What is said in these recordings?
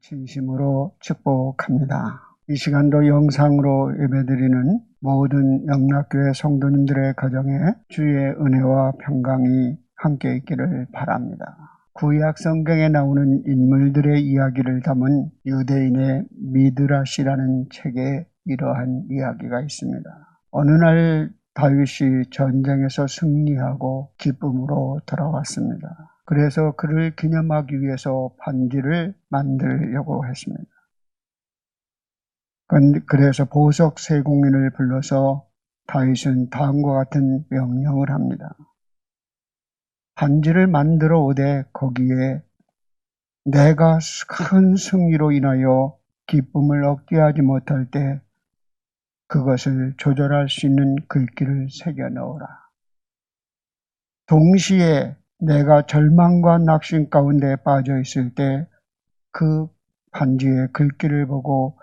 진심으로 축복합니다. 이 시간도 영상으로 예배드리는 모든 영락교회 성도님들의 가정에 주의 은혜와 평강이 함께 있기를 바랍니다. 구약 성경에 나오는 인물들의 이야기를 담은 유대인의 미드라시라는 책에 이러한 이야기가 있습니다. 어느 날 다윗이 전쟁에서 승리하고 기쁨으로 돌아왔습니다. 그래서 그를 기념하기 위해서 반지를 만들려고 했습니다. 그래서 보석 세공인을 불러서 다윗은 다음과 같은 명령을 합니다. 반지를 만들어 오되 거기에 내가 큰 승리로 인하여 기쁨을 얻게 하지 못할 때 그것을 조절할 수 있는 글귀를 새겨 넣어라. 동시에 내가 절망과 낙심 가운데 빠져 있을 때 그 반지의 글귀를 보고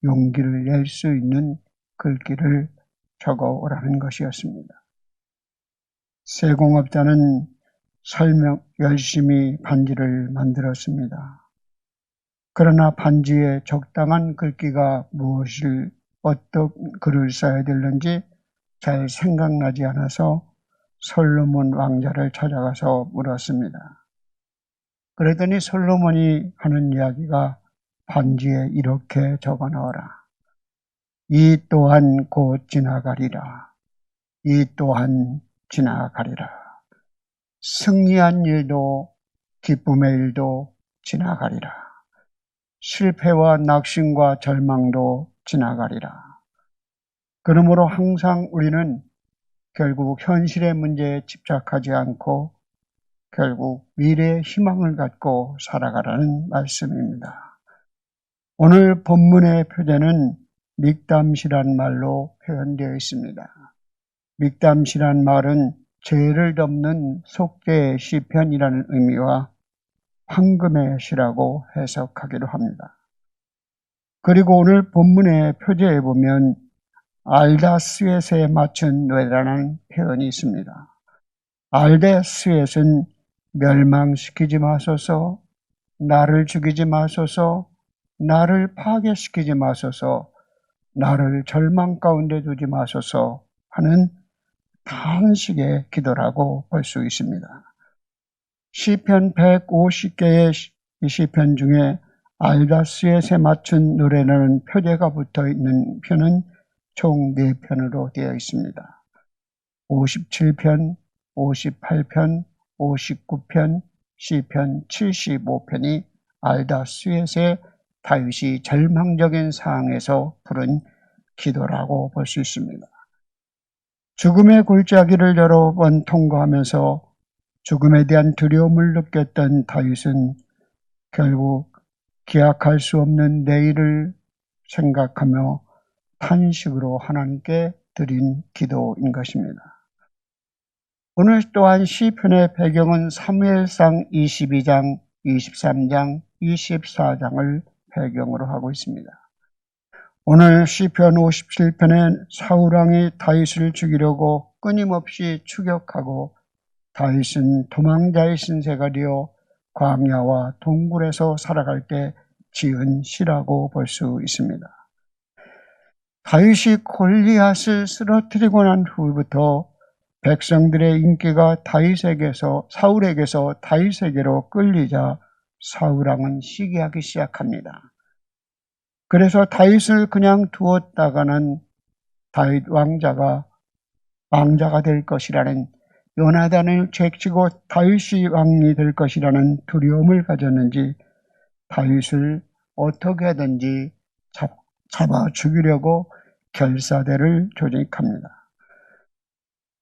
용기를 낼 수 있는 글귀를 적어 오라는 것이었습니다. 세공업자는 열심히 반지를 만들었습니다. 그러나 반지에 적당한 글귀가 어떤 글을 써야 되는지 잘 생각나지 않아서 솔로몬 왕자를 찾아가서 물었습니다. 그랬더니 솔로몬이 하는 이야기가 반지에 이렇게 적어 넣어라. 이 또한 곧 지나가리라. 이 또한 지나가리라. 승리한 일도 기쁨의 일도 지나가리라. 실패와 낙심과 절망도 지나가리라. 그러므로 항상 우리는 결국 현실의 문제에 집착하지 않고 결국 미래의 희망을 갖고 살아가라는 말씀입니다. 오늘 본문의 표제는 믹담시란 말로 표현되어 있습니다. 믹담시란 말은 죄를 덮는 속죄의 시편이라는 의미와 황금의 시라고 해석하기도 합니다. 그리고 오늘 본문의 표제에 보면 알다스웻에 맞춘 뇌라는 표현이 있습니다. 알다스웻은 멸망시키지 마소서, 나를 죽이지 마소서, 나를 파괴시키지 마소서, 나를 절망 가운데 두지 마소서 하는 탄식의 기도라고 볼 수 있습니다. 시편 150개의 시편 중에 알다스웻에 맞춘 노래라는 표제가 붙어 있는 편은 총 4편으로 되어 있습니다. 57편, 58편, 59편, 시편 75편이 알다스웻의 다윗이 절망적인 상황에서 부른 기도라고 볼 수 있습니다. 죽음의 골짜기를 여러 번 통과하면서 죽음에 대한 두려움을 느꼈던 다윗은 결국 기약할 수 없는 내일을 생각하며 탄식으로 하나님께 드린 기도인 것입니다. 오늘 또한 시편의 배경은 사무엘상 22장, 23장, 24장을 배경으로 하고 있습니다. 오늘 시편 57편엔 사울왕이 다윗을 죽이려고 끊임없이 추격하고 다윗은 도망자의 신세가 되어 광야와 동굴에서 살아갈 때 지은 시라고 볼 수 있습니다. 다윗이 골리앗을 쓰러뜨리고 난 후부터 백성들의 인기가 사울에게서 다윗에게로 끌리자 사울왕은 시기하기 시작합니다. 그래서 다윗을 그냥 두었다가는 다윗 왕자가 될 것이라는 요나단을 제치고 다윗이 왕이 될 것이라는 두려움을 가졌는지 다윗을 어떻게 하든지 잡아 죽이려고 결사대를 조직합니다.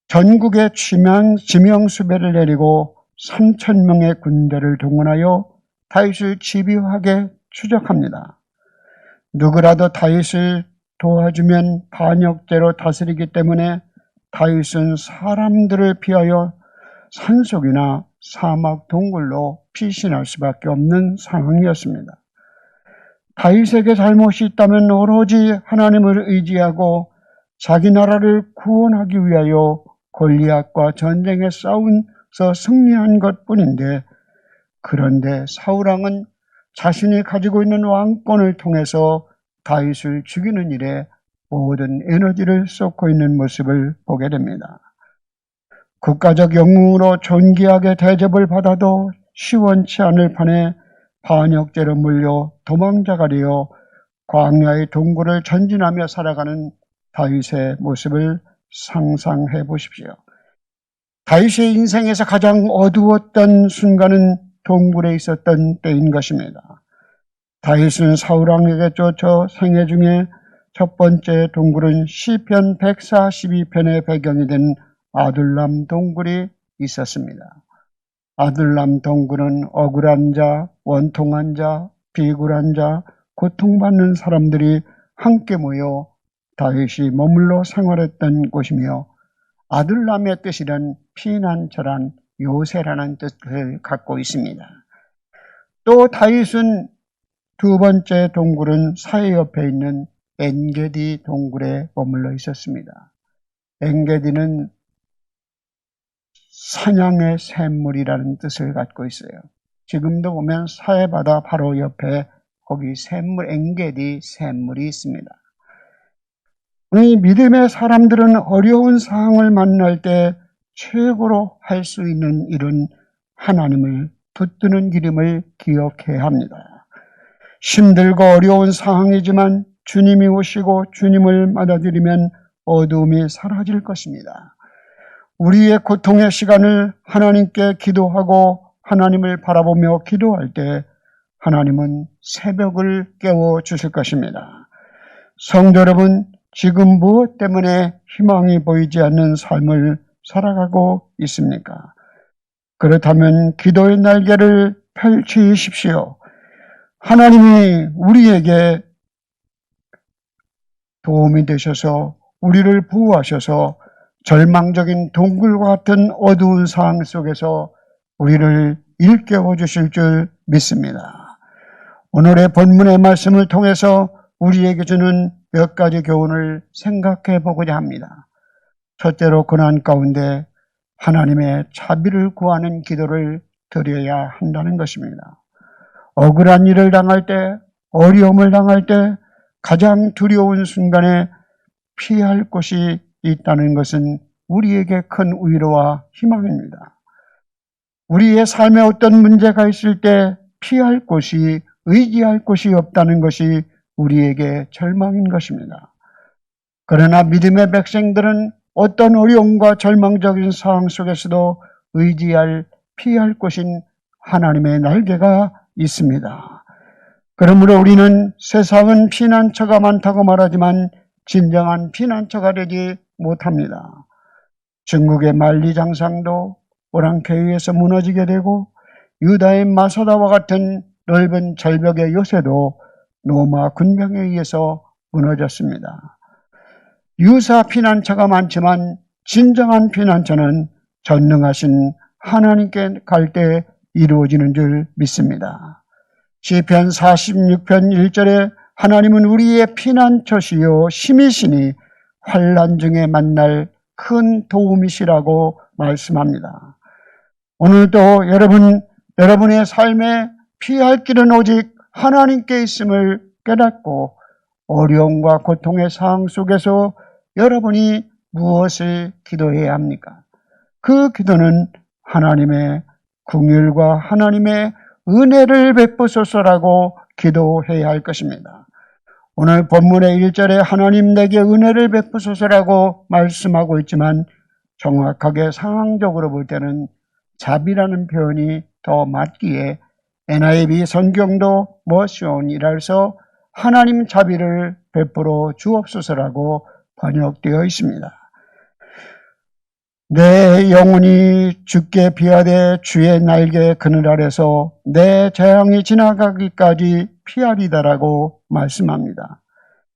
전국에 지명수배를 내리고 3,000명의 군대를 동원하여 다윗을 집요하게 추적합니다. 누구라도 다윗을 도와주면 반역죄로 다스리기 때문에 다윗은 사람들을 피하여 산속이나 사막 동굴로 피신할 수밖에 없는 상황이었습니다. 다윗에게 잘못이 있다면 오로지 하나님을 의지하고 자기 나라를 구원하기 위하여 골리앗과 전쟁에 싸워서 승리한 것뿐인데, 그런데 사울왕은 자신이 가지고 있는 왕권을 통해서 다윗을 죽이는 일에 모든 에너지를 쏟고 있는 모습을 보게 됩니다. 국가적 영웅으로 존귀하게 대접을 받아도 시원치 않을 판에 반역죄로 물려 도망자가 되어 광야의 동굴을 전진하며 살아가는 다윗의 모습을 상상해 보십시오. 다윗의 인생에서 가장 어두웠던 순간은 동굴에 있었던 때인 것입니다. 다윗은 사울왕에게 쫓아 생애 중에 첫 번째 동굴은 시편 142편의 배경이 된 아둘람 동굴이 있었습니다. 아둘람 동굴은 억울한 자, 원통한 자, 비굴한 자, 고통받는 사람들이 함께 모여 다윗이 머물러 생활했던 곳이며 아둘람의 뜻이란 피난처란 요새라는 뜻을 갖고 있습니다. 또 다윗은 두 번째 동굴은 사해 옆에 있는 엔게디 동굴에 머물러 있었습니다. 엔게디는 사냥의 샘물이라는 뜻을 갖고 있어요. 지금도 보면 사해바다 바로 옆에 거기 샘물, 엔게디 샘물이 있습니다. 이 믿음의 사람들은 어려운 상황을 만날 때 최고로 할 수 있는 일은 하나님을 붙드는 기름을 기억해야 합니다. 힘들고 어려운 상황이지만 주님이 오시고 주님을 맞아들이면 어두움이 사라질 것입니다. 우리의 고통의 시간을 하나님께 기도하고 하나님을 바라보며 기도할 때 하나님은 새벽을 깨워 주실 것입니다. 성도 여러분, 지금 무엇 때문에 희망이 보이지 않는 삶을 살아가고 있습니까? 그렇다면 기도의 날개를 펼치십시오. 하나님이 우리에게 도움이 되셔서 우리를 보호하셔서 절망적인 동굴과 같은 어두운 상황 속에서 우리를 일깨워 주실 줄 믿습니다. 오늘의 본문의 말씀을 통해서 우리에게 주는 몇 가지 교훈을 생각해 보고자 합니다. 첫째로 고난 가운데 하나님의 자비를 구하는 기도를 드려야 한다는 것입니다. 억울한 일을 당할 때, 어려움을 당할 때 가장 두려운 순간에 피할 곳이 있다는 것은 우리에게 큰 위로와 희망입니다. 우리의 삶에 어떤 문제가 있을 때 피할 곳이, 의지할 곳이 없다는 것이 우리에게 절망인 것입니다. 그러나 믿음의 백성들은 어떤 어려움과 절망적인 상황 속에서도 의지할, 피할 곳인 하나님의 날개가 있습니다. 그러므로 우리는 세상은 피난처가 많다고 말하지만 진정한 피난처가 되지 못합니다. 중국의 만리장성도 오랑캐위에서 무너지게 되고 유다의 마사다와 같은 넓은 절벽의 요새도 로마 군병에 의해서 무너졌습니다. 유사 피난처가 많지만 진정한 피난처는 전능하신 하나님께 갈 때 이루어지는 줄 믿습니다. 시편 46편 1절에 하나님은 우리의 피난처시요 힘이시니 환난 중에 만날 큰 도움이시라고 말씀합니다. 오늘도 여러분의 삶에 피할 길은 오직 하나님께 있음을 깨닫고 어려움과 고통의 상황 속에서 여러분이 무엇을 기도해야 합니까? 그 기도는 하나님의 긍휼과 하나님의 은혜를 베푸소서라고 기도해야 할 것입니다. 오늘 본문의 1절에 하나님 내게 은혜를 베푸소서라고 말씀하고 있지만 정확하게 상황적으로 볼 때는 자비라는 표현이 더 맞기에 NIV 성경도 머시온이라 해서 하나님 자비를 베풀어 주옵소서라고 번역되어 있습니다. 내 영혼이 주께 비하되 주의 날개 그늘 아래서 내 재앙이 지나가기까지 피하리다라고 말씀합니다.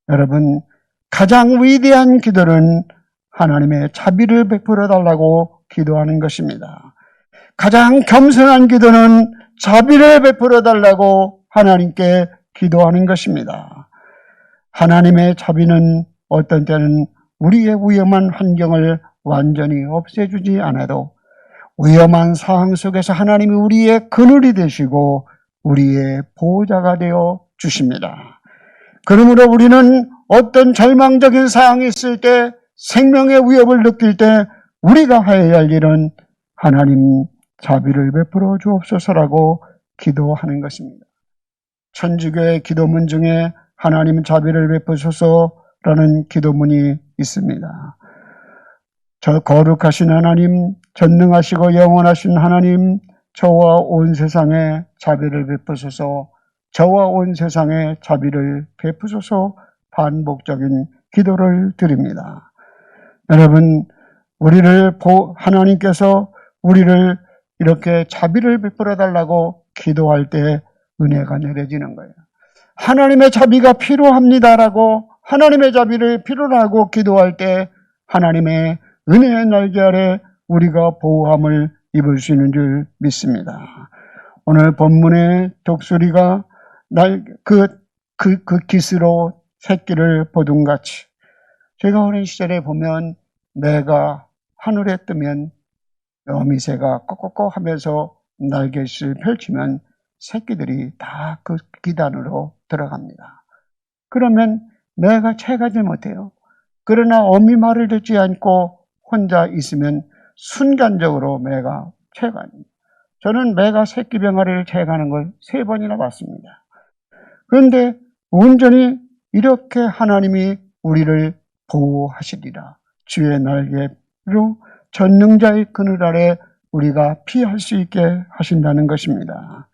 여러분, 가장 위대한 기도는 하나님의 자비를 베풀어 달라고 기도하는 것입니다. 가장 겸손한 기도는 자비를 베풀어 달라고 하나님께 기도하는 것입니다. 하나님의 자비는 어떤 때는 우리의 위험한 환경을 완전히 없애주지 않아도 위험한 상황 속에서 하나님이 우리의 그늘이 되시고 우리의 보호자가 되어 주십니다. 그러므로 우리는 어떤 절망적인 상황이 있을 때, 생명의 위협을 느낄 때 우리가 해야 할 일은 하나님 자비를 베풀어 주옵소서라고 기도하는 것입니다. 천주교의 기도문 중에 하나님 자비를 베푸소서라는 기도문이 있습니다. 저 거룩하신 하나님, 전능하시고 영원하신 하나님, 저와 온 세상에 자비를 베푸소서, 저와 온 세상에 자비를 베푸소서 반복적인 기도를 드립니다. 여러분, 하나님께서 우리를 이렇게 자비를 베풀어 달라고 기도할 때 은혜가 내려지는 거예요. 하나님의 자비가 필요합니다라고, 하나님의 자비를 필요로 하고 기도할 때 하나님의 은혜의 날개 아래 우리가 보호함을 입을 수 있는 줄 믿습니다. 오늘 본문의 독수리가 그 깃으로 새끼를 보둥같이, 제가 어린 시절에 보면 매가 하늘에 뜨면 어미새가 꼬꼬꼬 하면서 날갯을 펼치면 새끼들이 다 그 기단으로 들어갑니다. 그러면 매가 채가지 못해요. 그러나 어미 말을 듣지 않고 혼자 있으면 순간적으로 매가 채갑니다. 저는 매가 새끼 병아리를 채가는 걸 3번이나 봤습니다. 그런데 온전히 이렇게 하나님이 우리를 보호하시리라. 주의 날개로 전능자의 그늘 아래 우리가 피할 수 있게 하신다는 것입니다.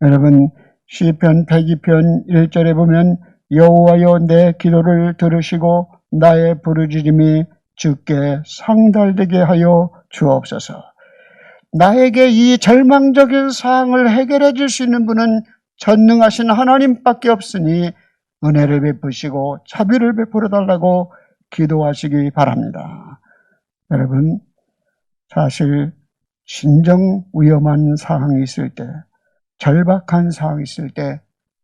여러분, 시편 102편 1절에 보면 여호와여 내 기도를 들으시고 나의 부르짖음이 주께 상달되게 하여 주옵소서. 나에게 이 절망적인 상황을 해결해 줄 수 있는 분은 전능하신 하나님밖에 없으니 은혜를 베푸시고 자비를 베풀어 달라고 기도하시기 바랍니다. 여러분, 사실 신정 위험한 상황이 있을 때, 절박한 상황이 있을 때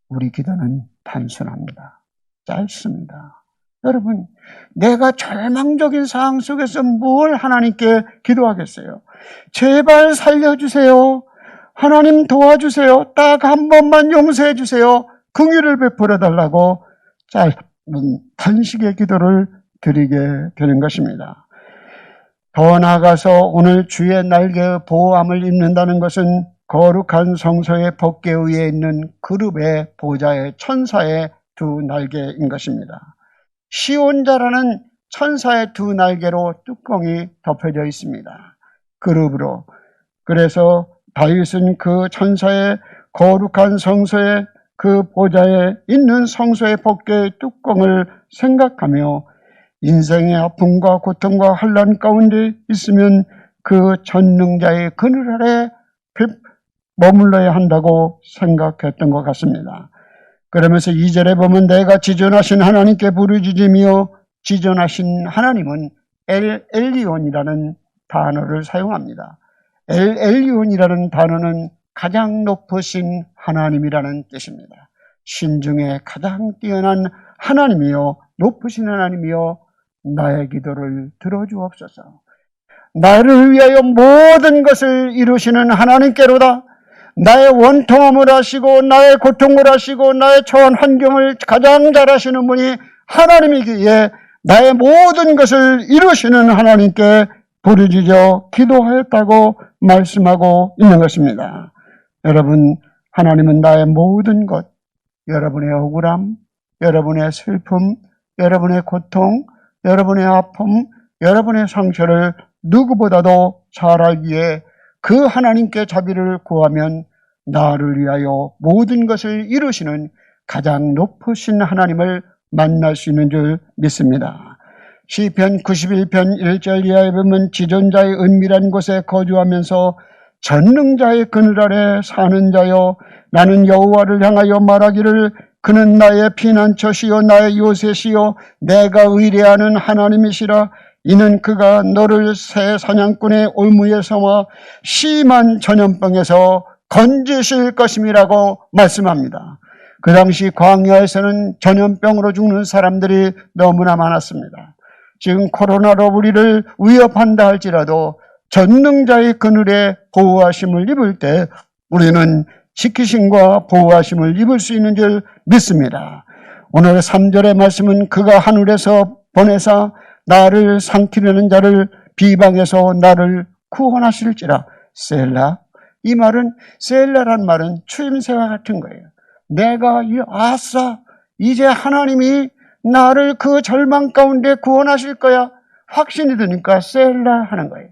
우리 기도는 단순합니다. 짧습니다. 여러분, 내가 절망적인 상황 속에서 뭘 하나님께 기도하겠어요? 제발 살려주세요. 하나님 도와주세요. 딱 한 번만 용서해 주세요. 긍휼을 베풀어 달라고 짧은 단식의 기도를 드리게 되는 것입니다. 더 나아가서 오늘 주의 날개의 보호함을 입는다는 것은 거룩한 성소의 법궤 위에 있는 그룹의 보좌의 천사의 2 날개인 것입니다. 시온자라는 천사의 2 날개로 뚜껑이 덮여져 있습니다. 그룹으로. 그래서 다윗은 그 천사의 거룩한 성소의 그 보좌에 있는 성소의 법궤의 뚜껑을 생각하며 인생의 아픔과 고통과 환난 가운데 있으면 그 전능자의 그늘 아래 머물러야 한다고 생각했던 것 같습니다. 그러면서 2절에 보면 내가 지존하신 하나님께 부르짖으며, 지존하신 하나님은 엘리온이라는 단어를 사용합니다. 엘리온이라는 단어는 가장 높으신 하나님이라는 뜻입니다. 신중에 가장 뛰어난 하나님이요, 높으신 하나님이요, 나의 기도를 들어주옵소서. 나를 위하여 모든 것을 이루시는 하나님께로다. 나의 원통함을 아시고 나의 고통을 아시고 나의 처한 환경을 가장 잘 아시는 분이 하나님이기에 나의 모든 것을 이루시는 하나님께 부르짖어 기도하였다고 말씀하고 있는 것입니다. 여러분, 하나님은 나의 모든 것, 여러분의 억울함, 여러분의 슬픔, 여러분의 고통, 여러분의 아픔, 여러분의 상처를 누구보다도 잘 알기에 그 하나님께 자비를 구하면 나를 위하여 모든 것을 이루시는 가장 높으신 하나님을 만날 수 있는 줄 믿습니다. 시편 91편 1절 이하에 보면 지존자의 은밀한 곳에 거주하면서 전능자의 그늘 아래 사는 자여, 나는 여호와를 향하여 말하기를 그는 나의 피난처시요 나의 요새시요 내가 의뢰하는 하나님이시라. 이는 그가 너를 새 사냥꾼의 올무에서와 심한 전염병에서 건지실 것임이라고 말씀합니다. 그 당시 광야에서는 전염병으로 죽는 사람들이 너무나 많았습니다. 지금 코로나로 우리를 위협한다 할지라도 전능자의 그늘에 보호하심을 입을 때 우리는 지키심과 보호하심을 입을 수 있는 줄 믿습니다. 오늘 3절의 말씀은 그가 하늘에서 보내사 나를 삼키려는 자를 비방해서 나를 구원하실지라. 셀라. 이 말은, 셀라란 말은 추임새와 같은 거예요. 내가 아싸, 이제 하나님이 나를 그 절망 가운데 구원하실 거야. 확신이 드니까 셀라 하는 거예요.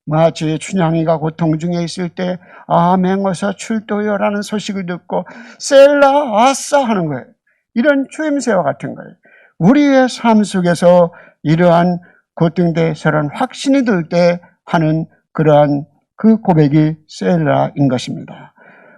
마치 춘향이가 고통 중에 있을 때 아맹어서 출도요라는 소식을 듣고 셀라 아싸 하는 거예요. 이런 추임새와 같은 거예요. 우리의 삶 속에서 이러한 고통대에서는 확신이 들 때 하는 그러한 그 고백이 셀라인 것입니다.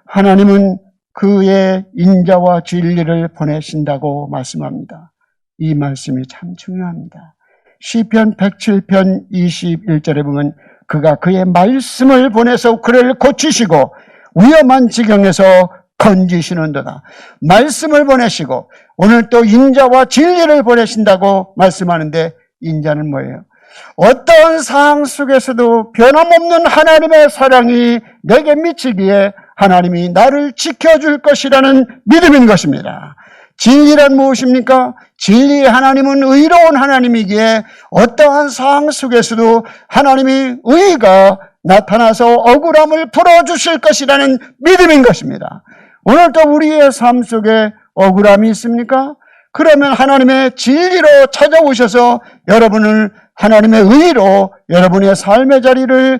하나님은 그의 인자와 진리를 보내신다고 말씀합니다. 이 말씀이 참 중요합니다. 시편 107편 21절에 보면 그가 그의 말씀을 보내서 그를 고치시고 위험한 지경에서 건지시는도다. 말씀을 보내시고 오늘 또 인자와 진리를 보내신다고 말씀하는데 인자는 뭐예요? 어떠한 상황 속에서도 변함없는 하나님의 사랑이 내게 미치기에 하나님이 나를 지켜줄 것이라는 믿음인 것입니다. 진리란 무엇입니까? 진리의 하나님은 의로운 하나님이기에 어떠한 상황 속에서도 하나님이 의가 나타나서 억울함을 풀어주실 것이라는 믿음인 것입니다. 오늘도 우리의 삶 속에 억울함이 있습니까? 그러면 하나님의 진리로 찾아오셔서 여러분을 하나님의 의로 여러분의 삶의 자리를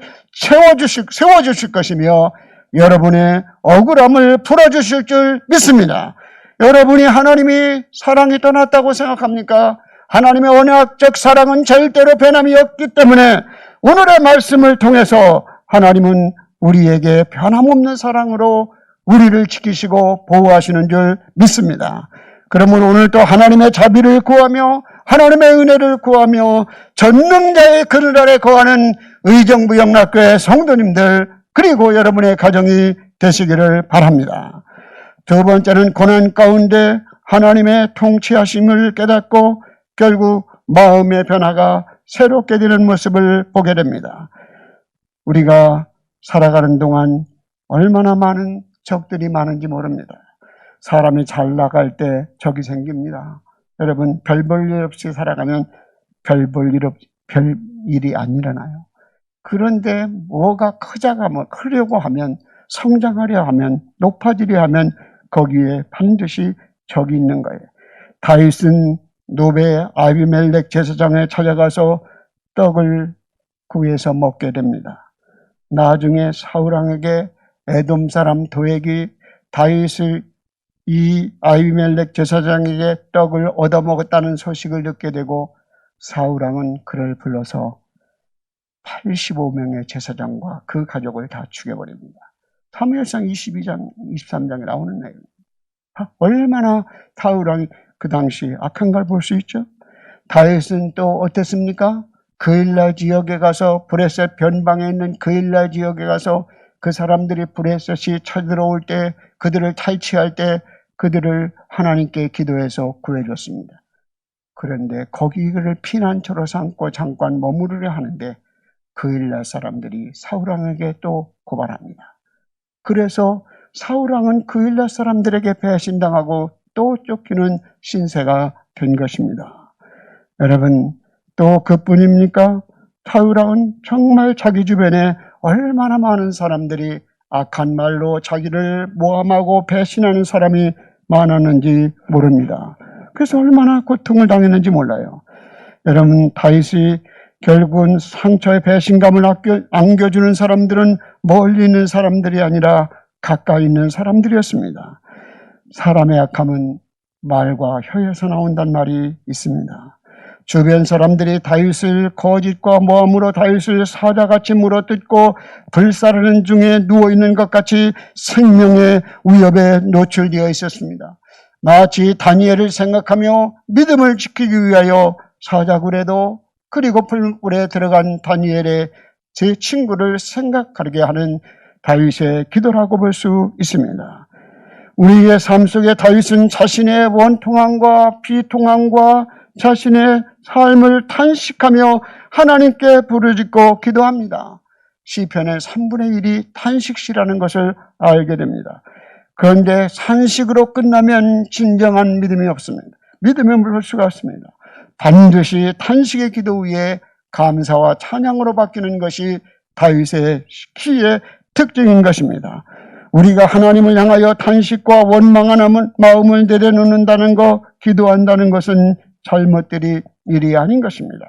세워주실 것이며 여러분의 억울함을 풀어주실 줄 믿습니다. 여러분이 하나님이 사랑이 떠났다고 생각합니까? 하나님의 언약적 사랑은 절대로 변함이 없기 때문에 오늘의 말씀을 통해서 하나님은 우리에게 변함없는 사랑으로 우리를 지키시고 보호하시는 줄 믿습니다. 그러면 오늘도 하나님의 자비를 구하며 하나님의 은혜를 구하며 전능자의 그늘 아래 거하는 의정부 영락교회 성도님들 그리고 여러분의 가정이 되시기를 바랍니다. 두 번째는 고난 가운데 하나님의 통치하심을 깨닫고 결국 마음의 변화가 새롭게 되는 모습을 보게 됩니다. 우리가 살아가는 동안 얼마나 많은 적들이 많은지 모릅니다. 사람이 잘 나갈 때 적이 생깁니다. 여러분 별 볼 일 없이 살아가면 별 일이 안 일어나요. 그런데 뭐가 크려고 하면 성장하려 하면 높아지려 하면 거기에 반드시 적이 있는 거예요. 다윗은 노베 아비멜렉 제사장에 찾아가서 떡을 구해서 먹게 됩니다. 나중에 사울왕에게 에돔 사람 도액이 다윗을 이 아비멜렉 제사장에게 떡을 얻어먹었다는 소식을 듣게 되고 사울왕은 그를 불러서 85명의 제사장과 그 가족을 다 죽여버립니다. 사무엘상 22장, 23장에 나오는 내용입니다. 얼마나 사울왕이 그 당시 악한 걸 볼 수 있죠? 다윗은 또 어땠습니까? 그일라 지역에 가서 브레셋 변방에 있는 그일라 지역에 가서 그 사람들이 브레셋이 쳐들어올 때 그들을 탈취할 때 그들을 하나님께 기도해서 구해줬습니다. 그런데 거기를 피난처로 삼고 잠깐 머무르려 하는데 그일라 사람들이 사울왕에게 또 고발합니다. 그래서 사울왕은 그일라 사람들에게 배신당하고 또 쫓기는 신세가 된 것입니다. 여러분 또 그뿐입니까? 사울왕은 정말 자기 주변에 얼마나 많은 사람들이 악한 말로 자기를 모함하고 배신하는 사람이 많았는지 모릅니다. 그래서 얼마나 고통을 당했는지 몰라요. 여러분 다윗이 결국은 상처의 배신감을 안겨주는 사람들은 멀리 있는 사람들이 아니라 가까이 있는 사람들이었습니다. 사람의 악함은 말과 혀에서 나온다는 말이 있습니다. 주변 사람들이 다윗을 거짓과 모함으로 다윗을 사자같이 물어뜯고 불사르는 중에 누워있는 것 같이 생명의 위협에 노출되어 있었습니다. 마치 다니엘을 생각하며 믿음을 지키기 위하여 사자굴에도 그리고 불굴에 들어간 다니엘의 제 친구를 생각하게 하는 다윗의 기도라고 볼 수 있습니다. 우리의 삶 속에 다윗은 자신의 원통함과 비통함과 자신의 삶을 탄식하며 하나님께 부르짖고 기도합니다. 시편의 3분의 1이 탄식시라는 것을 알게 됩니다. 그런데 산식으로 끝나면 진정한 믿음이 없습니다. 믿음에 물을 수가 없습니다. 반드시 탄식의 기도 위에 감사와 찬양으로 바뀌는 것이 다윗의 키의 특징인 것입니다. 우리가 하나님을 향하여 탄식과 원망하는 마음을 내려놓는다는 것, 기도한다는 것은 잘못들이 일이 아닌 것입니다.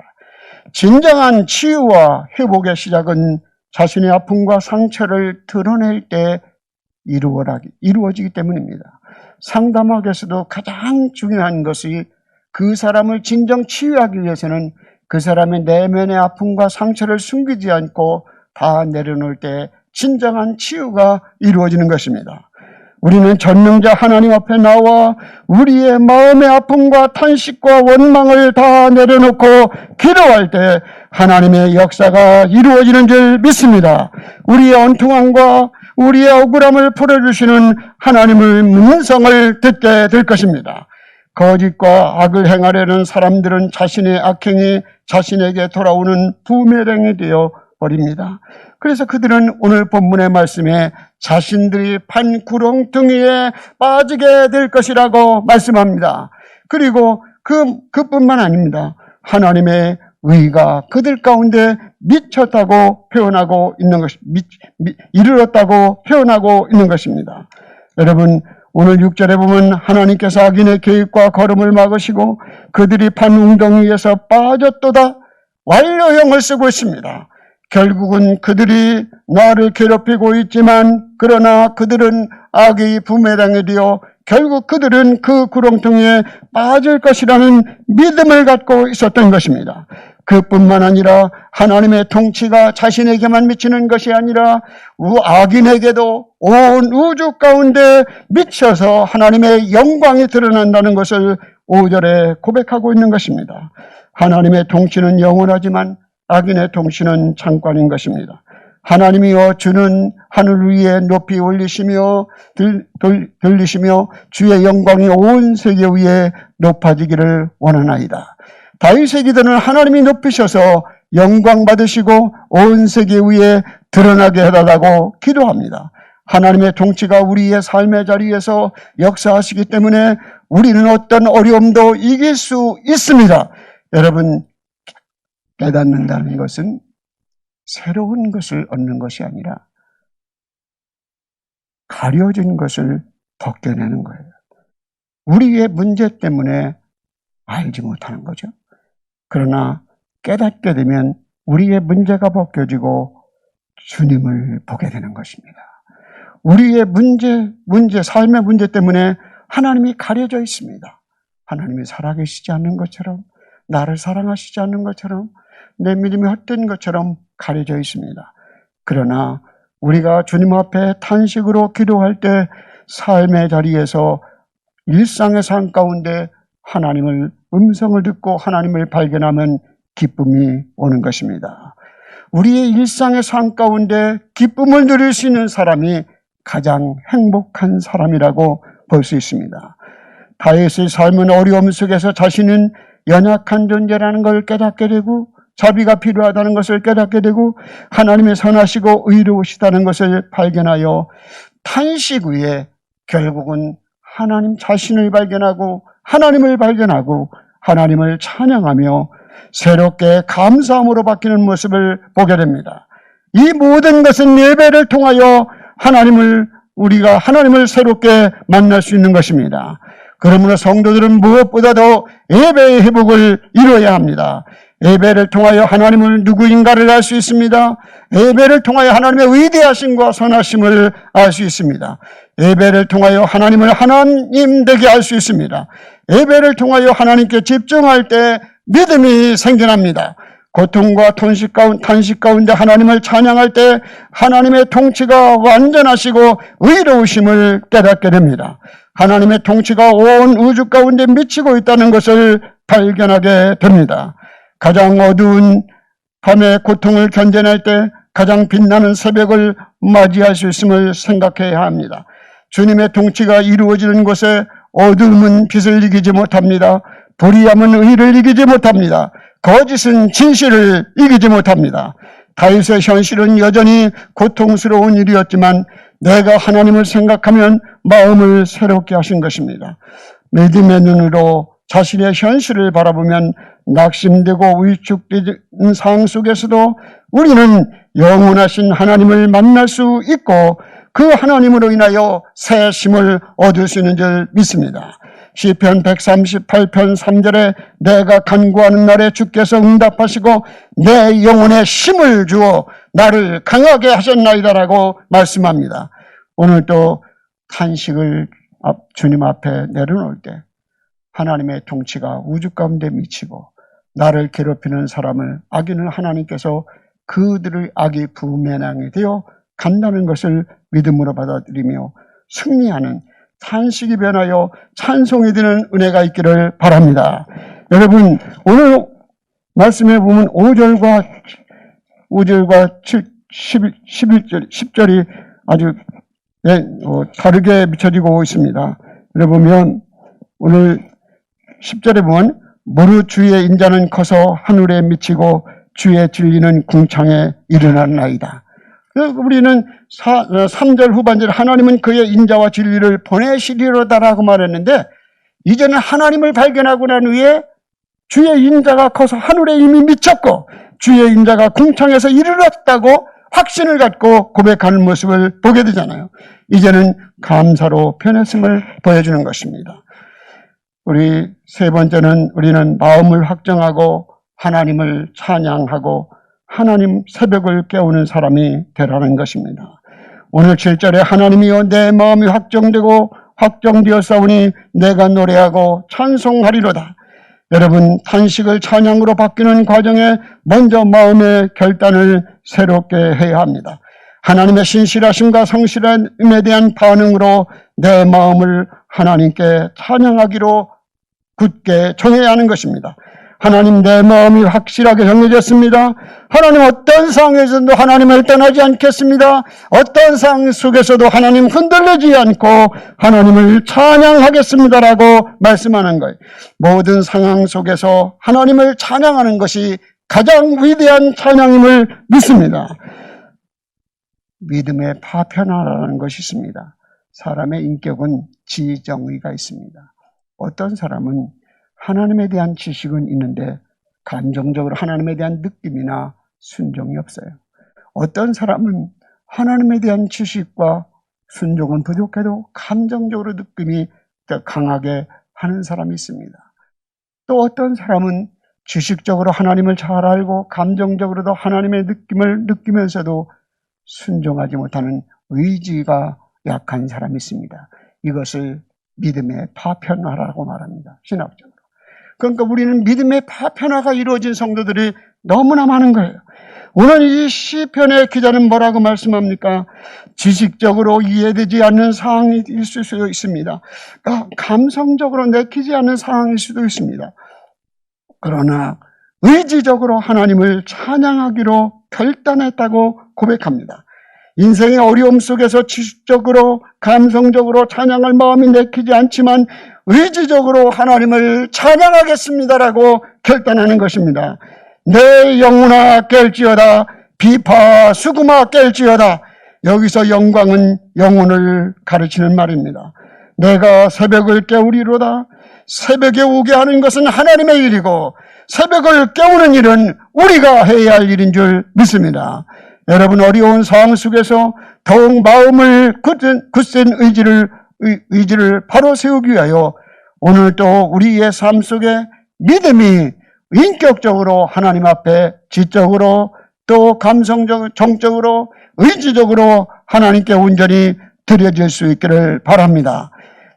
진정한 치유와 회복의 시작은 자신의 아픔과 상처를 드러낼 때 이루어지기 때문입니다. 상담학에서도 가장 중요한 것이 그 사람을 진정 치유하기 위해서는 그 사람의 내면의 아픔과 상처를 숨기지 않고 다 내려놓을 때 진정한 치유가 이루어지는 것입니다. 우리는 전능자 하나님 앞에 나와 우리의 마음의 아픔과 탄식과 원망을 다 내려놓고 기도할 때 하나님의 역사가 이루어지는 줄 믿습니다. 우리의 언통함과 우리의 억울함을 풀어주시는 하나님의 음성을 듣게 될 것입니다. 거짓과 악을 행하려는 사람들은 자신의 악행이 자신에게 돌아오는 부메랑이 되어 버립니다. 그래서 그들은 오늘 본문의 말씀에 자신들이 판 구렁텅이에 빠지게 될 것이라고 말씀합니다. 그리고 그뿐만 아닙니다. 하나님의 의가 그들 가운데 미쳤다고 표현하고 있는 것, 이르렀다고 표현하고 있는 것입니다. 여러분, 오늘 6절에 보면 하나님께서 악인의 계획과 걸음을 막으시고 그들이 판 웅덩이에서 빠졌도다 완료형을 쓰고 있습니다. 결국은 그들이 나를 괴롭히고 있지만 그러나 그들은 악의 부메랑이 되어 결국 그들은 그 구렁텅이에 빠질 것이라는 믿음을 갖고 있었던 것입니다. 그뿐만 아니라 하나님의 통치가 자신에게만 미치는 것이 아니라 악인에게도 온 우주 가운데 미쳐서 하나님의 영광이 드러난다는 것을 5절에 고백하고 있는 것입니다. 하나님의 통치는 영원하지만 악인의 통치는 잠깐인 것입니다. 하나님이여 주는 하늘 위에 높이 올리시며 들리시며 주의 영광이 온 세계 위에 높아지기를 원하나이다. 다윗의 기도는 하나님이 높이셔서 영광 받으시고 온 세계 위에 드러나게 해달라고 기도합니다. 하나님의 통치가 우리의 삶의 자리에서 역사하시기 때문에 우리는 어떤 어려움도 이길 수 있습니다. 여러분, 깨닫는다는 것은 새로운 것을 얻는 것이 아니라 가려진 것을 벗겨내는 거예요. 우리의 문제 때문에 알지 못하는 거죠. 그러나 깨닫게 되면 우리의 문제가 벗겨지고 주님을 보게 되는 것입니다. 우리의 삶의 문제 때문에 하나님이 가려져 있습니다. 하나님이 살아계시지 않는 것처럼, 나를 사랑하시지 않는 것처럼, 내 믿음이 헛된 것처럼 가려져 있습니다. 그러나 우리가 주님 앞에 탄식으로 기도할 때 삶의 자리에서 일상의 삶 가운데 하나님을 음성을 듣고 하나님을 발견하면 기쁨이 오는 것입니다. 우리의 일상의 삶 가운데 기쁨을 누릴 수 있는 사람이 가장 행복한 사람이라고 볼 수 있습니다. 다윗의 삶은 어려움 속에서 자신은 연약한 존재라는 걸 깨닫게 되고 자비가 필요하다는 것을 깨닫게 되고 하나님의 선하시고 의로우시다는 것을 발견하여 탄식 위에 결국은 하나님 자신을 발견하고 하나님을 하나님을 찬양하며 새롭게 감사함으로 바뀌는 모습을 보게 됩니다. 이 모든 것은 예배를 통하여 우리가 하나님을 새롭게 만날 수 있는 것입니다. 그러므로 성도들은 무엇보다도 예배의 회복을 이루어야 합니다. 예배를 통하여 하나님을 누구인가를 알 수 있습니다. 예배를 통하여 하나님의 위대하심과 선하심을 알 수 있습니다. 예배를 통하여 하나님을 하나님 되게 알 수 있습니다. 예배를 통하여 하나님께 집중할 때 믿음이 생겨납니다. 고통과 탄식 가운데 하나님을 찬양할 때 하나님의 통치가 완전하시고 의로우심을 깨닫게 됩니다. 하나님의 통치가 온 우주 가운데 미치고 있다는 것을 발견하게 됩니다. 가장 어두운 밤의 고통을 견뎌낼 때 가장 빛나는 새벽을 맞이할 수 있음을 생각해야 합니다. 주님의 통치가 이루어지는 곳에 어두움은 빛을 이기지 못합니다. 불의함은 의를 이기지 못합니다. 거짓은 진실을 이기지 못합니다. 다윗의 현실은 여전히 고통스러운 일이었지만 내가 하나님을 생각하면 마음을 새롭게 하신 것입니다. 믿음의 눈으로 자신의 현실을 바라보면 낙심되고 위축되는 상황 속에서도 우리는 영원하신 하나님을 만날 수 있고 그 하나님으로 인하여 새 힘을 얻을 수 있는 줄 믿습니다. 시편 138편 3절에 내가 간구하는 날에 주께서 응답하시고 내 영혼에 힘을 주어 나를 강하게 하셨나이다라고 말씀합니다. 오늘도 탄식을 주님 앞에 내려놓을 때 하나님의 통치가 우주 가운데 미치고 나를 괴롭히는 사람을 악인을 하나님께서 그들의 악이 부메랑이 되어 간다는 것을 믿음으로 받아들이며 승리하는 탄식이 변하여 찬송이 되는 은혜가 있기를 바랍니다. 여러분, 오늘 말씀에 보면 5절과 10절이 아주 다르게 비춰지고 있습니다. 여러분, 오늘 10절에 보면 무릇 주의 인자는 커서 하늘에 미치고 주의 진리는 궁창에 일어나나이다. 우리는 3절 후반절 하나님은 그의 인자와 진리를 보내시리로다라고 말했는데 이제는 하나님을 발견하고 난 후에 주의 인자가 커서 하늘에 이미 미쳤고 주의 인자가 궁창에서 이르렀다고 확신을 갖고 고백하는 모습을 보게 되잖아요. 이제는 감사로 변했음을 보여주는 것입니다. 우리 세 번째는 우리는 마음을 확정하고 하나님을 찬양하고 하나님 새벽을 깨우는 사람이 되라는 것입니다. 오늘 7절에 하나님이여 내 마음이 확정되었사오니 내가 노래하고 찬송하리로다. 여러분, 탄식을 찬양으로 바뀌는 과정에 먼저 마음의 결단을 새롭게 해야 합니다. 하나님의 신실하심과 성실함에 대한 반응으로 내 마음을 하나님께 찬양하기로 굳게 정해야 하는 것입니다. 하나님, 내 마음이 확실하게 정해졌습니다. 하나님, 어떤 상황에서도 하나님을 떠나지 않겠습니다. 어떤 상황 속에서도 하나님 흔들리지 않고 하나님을 찬양하겠습니다라고 말씀하는 거예요. 모든 상황 속에서 하나님을 찬양하는 것이 가장 위대한 찬양임을 믿습니다. 믿음의 파편화라는 것이 있습니다. 사람의 인격은 지정의가 있습니다. 어떤 사람은 하나님에 대한 지식은 있는데 감정적으로 하나님에 대한 느낌이나 순종이 없어요. 어떤 사람은 하나님에 대한 지식과 순종은 부족해도 감정적으로 느낌이 더 강하게 하는 사람이 있습니다. 또 어떤 사람은 지식적으로 하나님을 잘 알고 감정적으로도 하나님의 느낌을 느끼면서도 순종하지 못하는 의지가 약한 사람이 있습니다. 이것을 믿음의 파편화라고 말합니다. 신학적으로. 그러니까 우리는 믿음의 파편화가 이루어진 성도들이 너무나 많은 거예요. 오늘 이 시편의 기자는 뭐라고 말씀합니까? 지식적으로 이해되지 않는 상황이 있을 수도 있습니다. 감성적으로 내키지 않는 상황일 수도 있습니다. 그러나 의지적으로 하나님을 찬양하기로 결단했다고 고백합니다. 인생의 어려움 속에서 지식적으로 감성적으로 찬양할 마음이 내키지 않지만 의지적으로 하나님을 찬양하겠습니다라고 결단하는 것입니다. 내 영혼아 깰지어다 비파 수금아 깰지어다. 여기서 영광은 영혼을 가르치는 말입니다. 내가 새벽을 깨우리로다. 새벽에 오게 하는 것은 하나님의 일이고 새벽을 깨우는 일은 우리가 해야 할 일인 줄 믿습니다. 여러분, 어려운 상황 속에서 더욱 마음을 굳센 의지를 바로 세우기 위하여 오늘도 우리의 삶 속에 믿음이 인격적으로 하나님 앞에 지적으로 또 감성적, 정적으로 의지적으로 하나님께 온전히 드려질 수 있기를 바랍니다.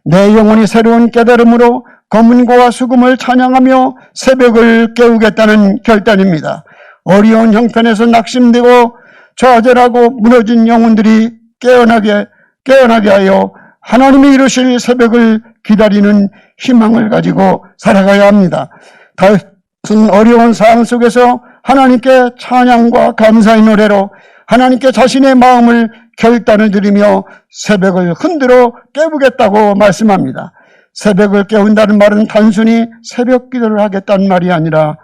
내 영혼이 새로운 깨달음으로 검은고와 수금을 찬양하며 새벽을 깨우겠다는 결단입니다. 어려운 형편에서 낙심되고 좌절하고 무너진 영혼들이 깨어나게 하여 하나님이 이루실 새벽을 기다리는 희망을 가지고 살아가야 합니다. 다윗은 어려운 상황 속에서 하나님께 찬양과 감사의 노래로 하나님께 자신의 마음을 결단을 드리며 새벽을 흔들어 깨우겠다고 말씀합니다. 새벽을 깨운다는 말은 단순히 새벽 기도를 하겠다는 말이 아니라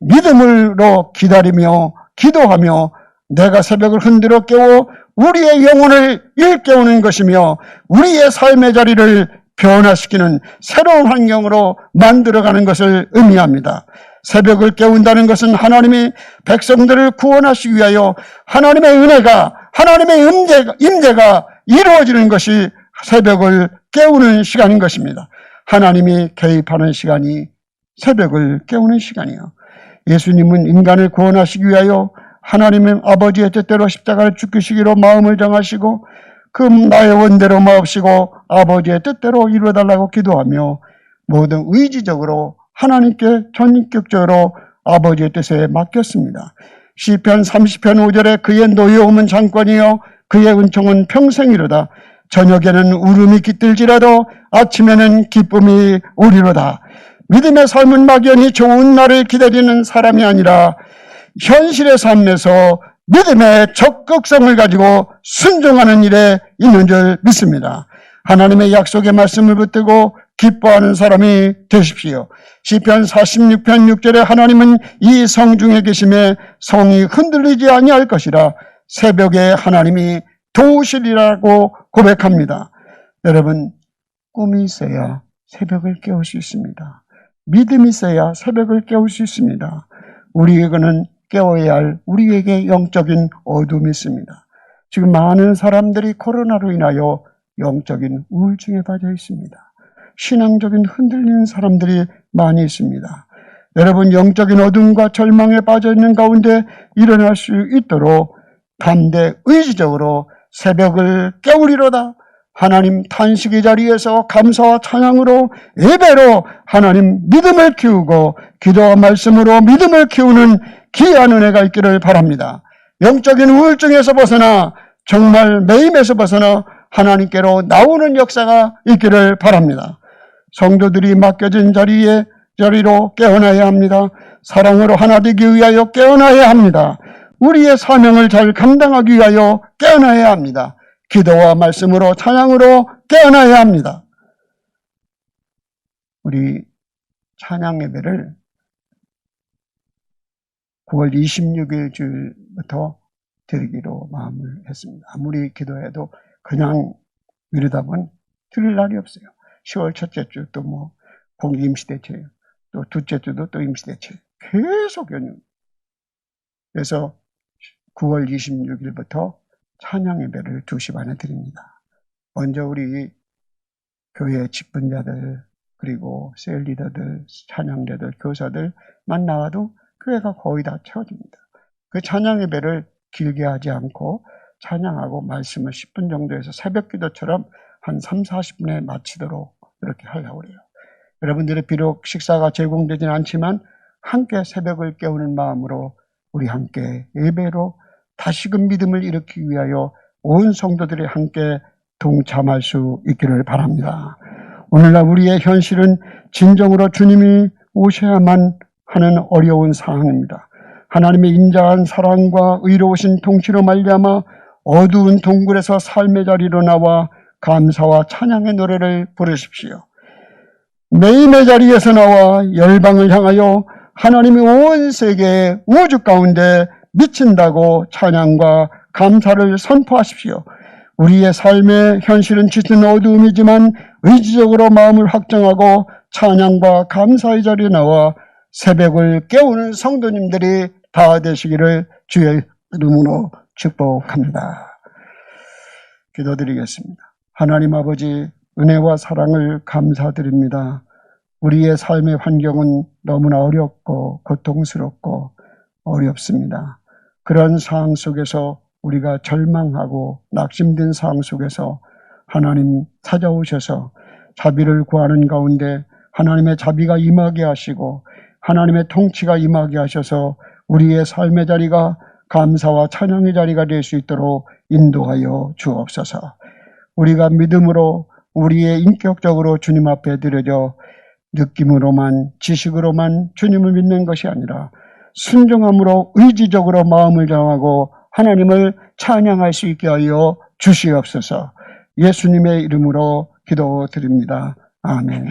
믿음으로 기다리며 기도하며 내가 새벽을 흔들어 깨워 우리의 영혼을 일깨우는 것이며 우리의 삶의 자리를 변화시키는 새로운 환경으로 만들어가는 것을 의미합니다. 새벽을 깨운다는 것은 하나님이 백성들을 구원하시기 위하여 하나님의 은혜가, 하나님의 임재가 이루어지는 것이 새벽을 깨우는 시간인 것입니다. 하나님이 개입하는 시간이 새벽을 깨우는 시간이요. 예수님은 인간을 구원하시기 위하여 하나님의 아버지의 뜻대로 십자가를 죽이시기로 마음을 정하시고 그 나의 원대로 마옵시고 아버지의 뜻대로 이루어달라고 기도하며 모든 의지적으로 하나님께 전인격적으로 아버지의 뜻에 맡겼습니다. 시편 30편 5절에 그의 노여움은 잠깐이요 그의 은총은 평생이로다. 저녁에는 울음이 깃들지라도 아침에는 기쁨이 오리로다. 믿음의 삶은 막연히 좋은 날을 기다리는 사람이 아니라 현실의 삶에서 믿음의 적극성을 가지고 순종하는 일에 있는 줄 믿습니다. 하나님의 약속의 말씀을 붙들고 기뻐하는 사람이 되십시오. 시편 46편 6절에 하나님은 이 성 중에 계심에 성이 흔들리지 아니할 것이라 새벽에 하나님이 도우시리라고 고백합니다. 여러분, 꿈이 있어야 새벽을 깨울 수 있습니다. 믿음이 있어야 새벽을 깨울 수 있습니다. 우리에게는 깨워야 할 우리에게 영적인 어둠이 있습니다. 지금 많은 사람들이 코로나로 인하여 영적인 우울증에 빠져 있습니다. 신앙적인 흔들리는 사람들이 많이 있습니다. 여러분, 영적인 어둠과 절망에 빠져 있는 가운데 일어날 수 있도록 담대 의지적으로 새벽을 깨우리로다. 하나님 탄식의 자리에서 감사와 찬양으로 예배로 하나님 믿음을 키우고 기도와 말씀으로 믿음을 키우는 귀한 은혜가 있기를 바랍니다. 영적인 우울증에서 벗어나 정말 매임에서 벗어나 하나님께로 나오는 역사가 있기를 바랍니다. 성도들이 맡겨진 자리로 깨어나야 합니다. 사랑으로 하나 되기 위하여 깨어나야 합니다. 우리의 사명을 잘 감당하기 위하여 깨어나야 합니다. 기도와 말씀으로 찬양으로 깨어나야 합니다. 우리 찬양 예배를 9월 26일 주일부터 드리기로 마음을 했습니다. 아무리 기도해도 그냥 이러다 보면 드릴 날이 없어요. 10월 첫째 주 또 공기 임시대체예요. 또 둘째 주도 또 임시대체. 계속 연휴. 그래서 9월 26일부터 찬양 예배를 2시 반에 드립니다. 먼저 우리 교회 직분자들 그리고 셀 리더들, 찬양자들, 교사들만 나와도 교회가 거의 다 채워집니다. 그 찬양 예배를 길게 하지 않고 찬양하고 말씀을 10분 정도에서 새벽 기도처럼 한 3, 40분에 마치도록 이렇게 하려고 그래요. 여러분들의 비록 식사가 제공되진 않지만 함께 새벽을 깨우는 마음으로 우리 함께 예배로 다시금 믿음을 일으키기 위하여 온 성도들이 함께 동참할 수 있기를 바랍니다. 오늘날 우리의 현실은 진정으로 주님이 오셔야만 하는 어려운 상황입니다. 하나님의 인자한 사랑과 의로우신 통치로 말미암아 어두운 동굴에서 삶의 자리로 나와 감사와 찬양의 노래를 부르십시오. 매임의 자리에서 나와 열방을 향하여 하나님이 온 세계 우주 가운데 미친다고 찬양과 감사를 선포하십시오. 우리의 삶의 현실은 짙은 어두움이지만 의지적으로 마음을 확정하고 찬양과 감사의 자리에 나와 새벽을 깨우는 성도님들이 다 되시기를 주의 이름으로 축복합니다. 기도드리겠습니다. 하나님 아버지, 은혜와 사랑을 감사드립니다. 우리의 삶의 환경은 너무나 어렵고 고통스럽고 어렵습니다. 그런 상황 속에서 우리가 절망하고 낙심된 상황 속에서 하나님 찾아오셔서 자비를 구하는 가운데 하나님의 자비가 임하게 하시고 하나님의 통치가 임하게 하셔서 우리의 삶의 자리가 감사와 찬양의 자리가 될 수 있도록 인도하여 주옵소서. 우리가 믿음으로 우리의 인격적으로 주님 앞에 드려져 느낌으로만 지식으로만 주님을 믿는 것이 아니라 순종함으로 의지적으로 마음을 정하고 하나님을 찬양할 수 있게 하여 주시옵소서. 예수님의 이름으로 기도드립니다. 아멘.